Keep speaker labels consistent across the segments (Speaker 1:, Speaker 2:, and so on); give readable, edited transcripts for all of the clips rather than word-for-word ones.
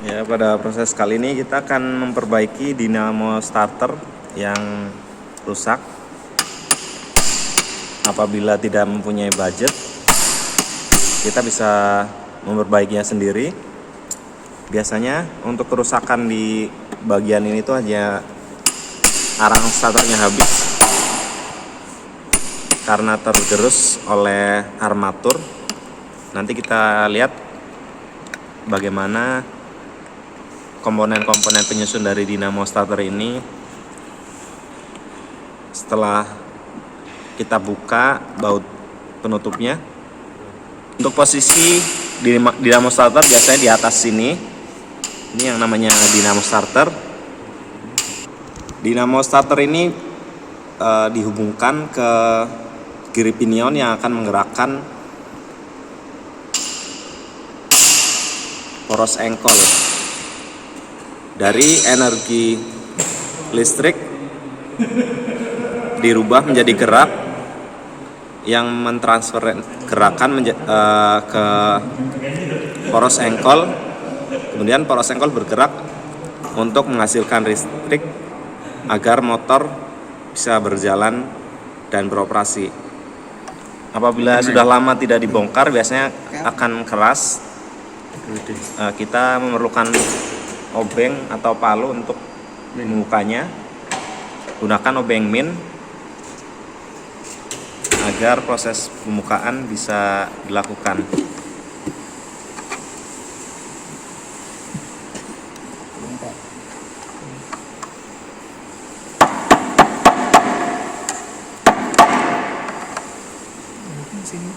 Speaker 1: Ya, pada proses kali ini kita akan memperbaiki dinamo starter yang rusak. Apabila tidak mempunyai budget, kita bisa memperbaikinya sendiri. Biasanya untuk kerusakan di bagian ini tuh hanya arang starternya habis karena tergerus oleh armatur. Nanti kita lihat bagaimana komponen-komponen penyusun dari dinamo starter ini setelah kita buka baut penutupnya. Untuk posisi dinamo starter biasanya di atas sini. Ini yang namanya dinamo starter. Dinamo starter ini dihubungkan ke kiri pinion yang akan menggerakkan poros engkol. Dari energi listrik dirubah menjadi gerak yang mentransfer gerakan ke poros engkol. Kemudian poros engkol bergerak untuk menghasilkan listrik agar motor bisa berjalan dan beroperasi. Apabila sudah lama tidak dibongkar, biasanya akan keras. Kita memerlukan obeng atau palu untuk membukanya. Gunakan obeng min agar proses pembukaan bisa dilakukan.
Speaker 2: Sini.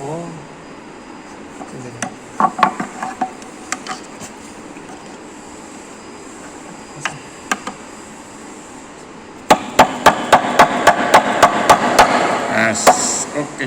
Speaker 2: Oh. Sini. Oke.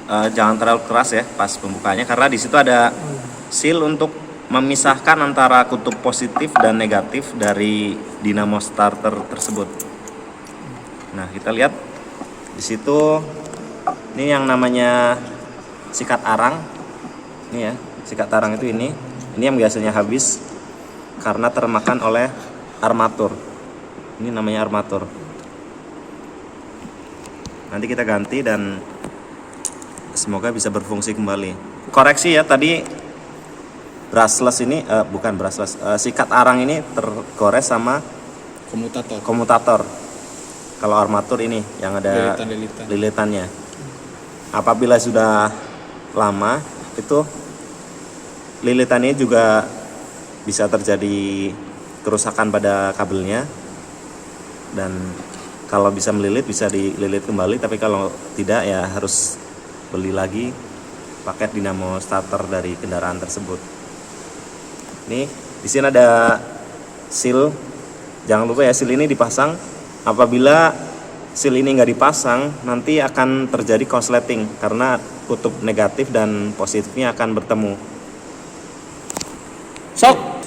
Speaker 1: Jangan terlalu keras ya pas pembukanya, karena di situ ada seal untuk memisahkan antara kutub positif dan negatif dari dinamo starter tersebut. Nah, kita lihat di situ, ini yang namanya sikat arang. Ini ya, sikat arang itu ini yang biasanya habis karena termakan oleh armatur. Ini namanya armatur. Nanti kita ganti dan semoga bisa berfungsi kembali. Koreksi ya, tadi brushless ini bukan brushless, sikat arang ini tergores sama komutator. Kalau armatur ini yang ada lilitannya. Apabila sudah lama, itu lilitannya juga bisa terjadi kerusakan pada kabelnya, dan kalau bisa melilit bisa dililit kembali, tapi kalau tidak ya harus beli lagi paket dinamo starter dari kendaraan tersebut. Nih, di sini ada seal. Jangan lupa ya, seal ini dipasang. Apabila seal ini nggak dipasang, nanti akan terjadi korsleting karena kutub negatif dan positifnya akan bertemu.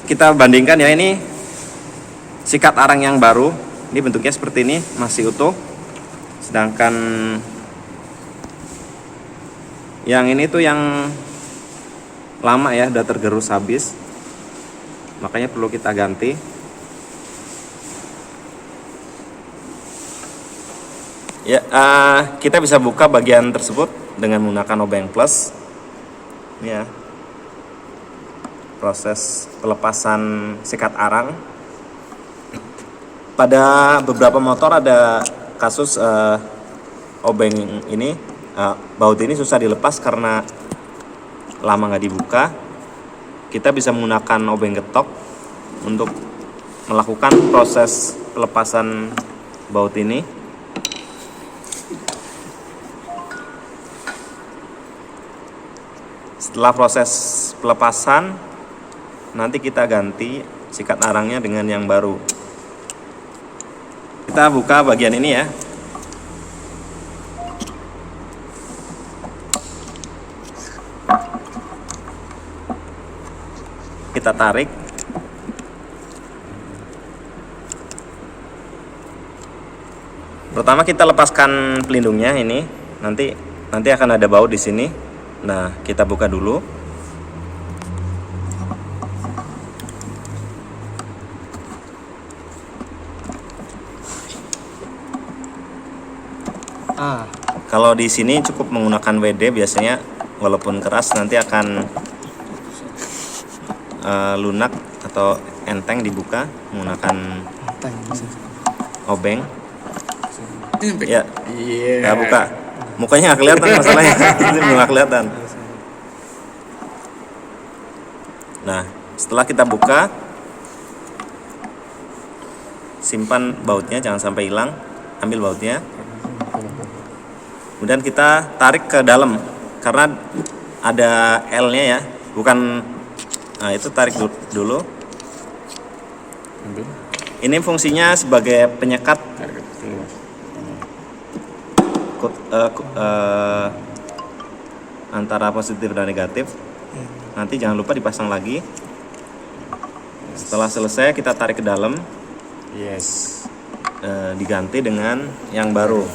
Speaker 1: Kita bandingkan ya, ini sikat arang yang baru. Ini bentuknya seperti ini, masih utuh. Sedangkan yang ini tuh yang lama ya, udah tergerus habis. Makanya perlu kita ganti. Ya, kita bisa buka bagian tersebut dengan menggunakan obeng plus. Ini ya, proses pelepasan sikat arang. Pada beberapa motor ada kasus obeng ini, baut ini susah dilepas karena lama nggak dibuka. Kita bisa menggunakan obeng getok untuk melakukan proses pelepasan baut ini. Setelah proses pelepasan, nanti kita ganti sikat arangnya dengan yang baru. Kita buka bagian ini ya. Kita tarik. Pertama kita lepaskan pelindungnya ini. Nanti akan ada baut di sini. Nah, kita buka dulu. Kalau di sini cukup menggunakan WD biasanya, walaupun keras nanti akan lunak atau enteng dibuka menggunakan obeng. Ya,
Speaker 2: Iya.
Speaker 1: buka. Mukanya nggak kelihatan masalahnya, nggak kelihatan. Nah, setelah kita buka, simpan bautnya, jangan sampai hilang. Ambil bautnya. Kemudian kita tarik ke dalam, karena ada L-nya ya, bukan. Nah, itu tarik dulu.
Speaker 2: Ambil.
Speaker 1: Ini fungsinya sebagai penyekat
Speaker 2: Tarik keluar.
Speaker 1: antara positif dan negatif. Nanti jangan lupa dipasang lagi. Setelah selesai kita tarik ke dalam,
Speaker 2: Yes.
Speaker 1: diganti dengan yang baru.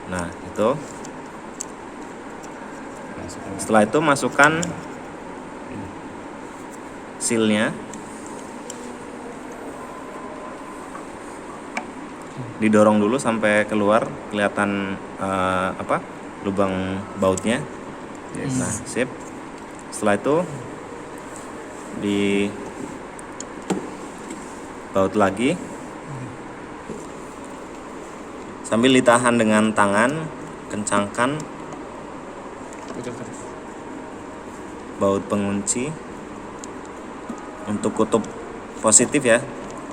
Speaker 1: Nah, itu.
Speaker 2: Masukkan.
Speaker 1: Setelah itu masukkan sealnya. Didorong dulu sampai keluar kelihatan lubang bautnya.
Speaker 2: Yes.
Speaker 1: Nah, sip. Setelah itu di baut lagi. Sambil ditahan dengan tangan, kencangkan
Speaker 2: Putar terus.
Speaker 1: baut pengunci untuk kutub positif ya.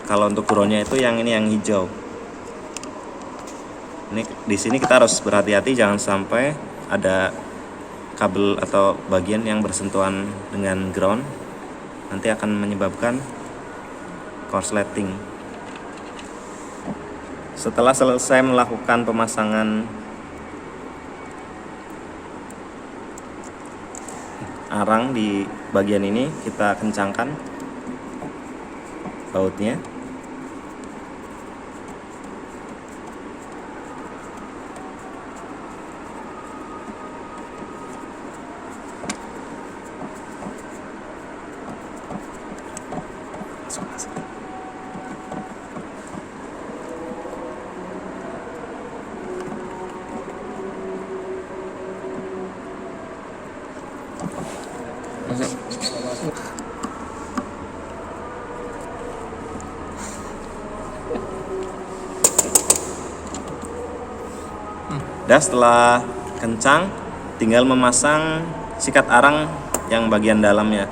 Speaker 1: Kalau untuk groundnya itu yang ini, yang hijau. Ini di sini kita harus berhati-hati jangan sampai ada kabel atau bagian yang bersentuhan dengan ground, nanti akan menyebabkan korsleting. Setelah selesai melakukan pemasangan arang di bagian ini, kita kencangkan bautnya.
Speaker 2: Masuk.
Speaker 1: Dan setelah kencang, tinggal memasang sikat arang yang bagian dalamnya.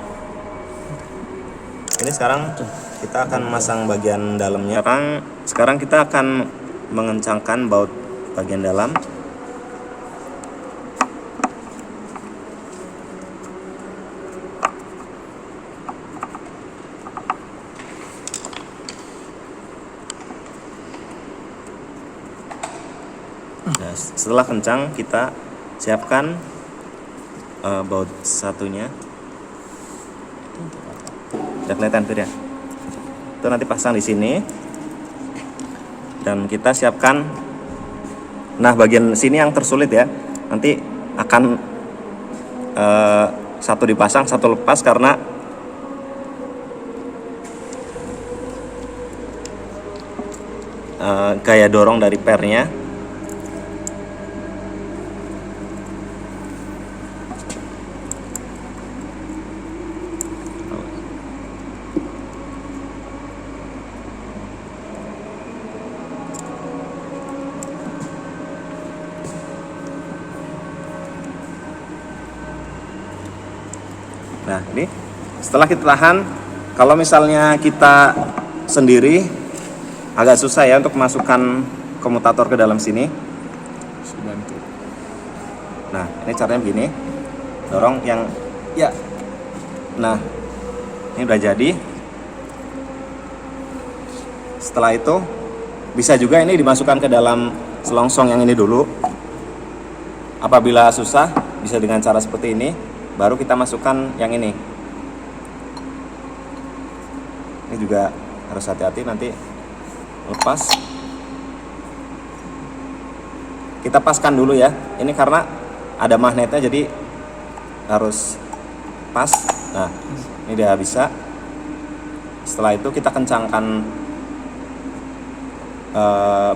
Speaker 1: Ini sekarang kita akan memasang bagian dalamnya. Sekarang kita akan mengencangkan baut bagian dalam. Nah, setelah kencang kita siapkan baut satunya. Udah kelihatan tuh ya. Itu nanti pasang di sini. Dan kita siapkan. Nah, bagian sini yang tersulit ya. Nanti akan satu dipasang, satu lepas karena gaya dorong dari pernya. Nah, ini setelah kita tahan, kalau misalnya kita sendiri agak susah ya untuk masukkan komutator ke dalam sini.
Speaker 2: Bisa bantu.
Speaker 1: Nah, ini caranya begini. Dorong yang ya. Nah, ini udah jadi. Setelah itu bisa juga ini dimasukkan ke dalam selongsong yang ini dulu. Apabila susah, bisa dengan cara seperti ini. Baru kita masukkan yang ini. Ini juga harus hati-hati nanti lepas. Kita paskan dulu ya. Ini karena ada magnetnya jadi harus pas. Nah, ini udah bisa. Setelah itu kita kencangkan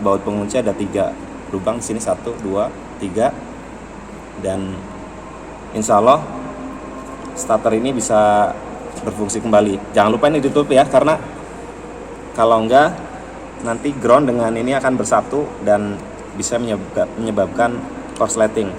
Speaker 1: baut pengunci ada 3. lubang di sini 1, 2, 3, dan insya Allah starter ini bisa berfungsi kembali. Jangan lupa ini ditutup ya, karena kalau enggak nanti ground dengan ini akan bersatu dan bisa menyebabkan korsleting.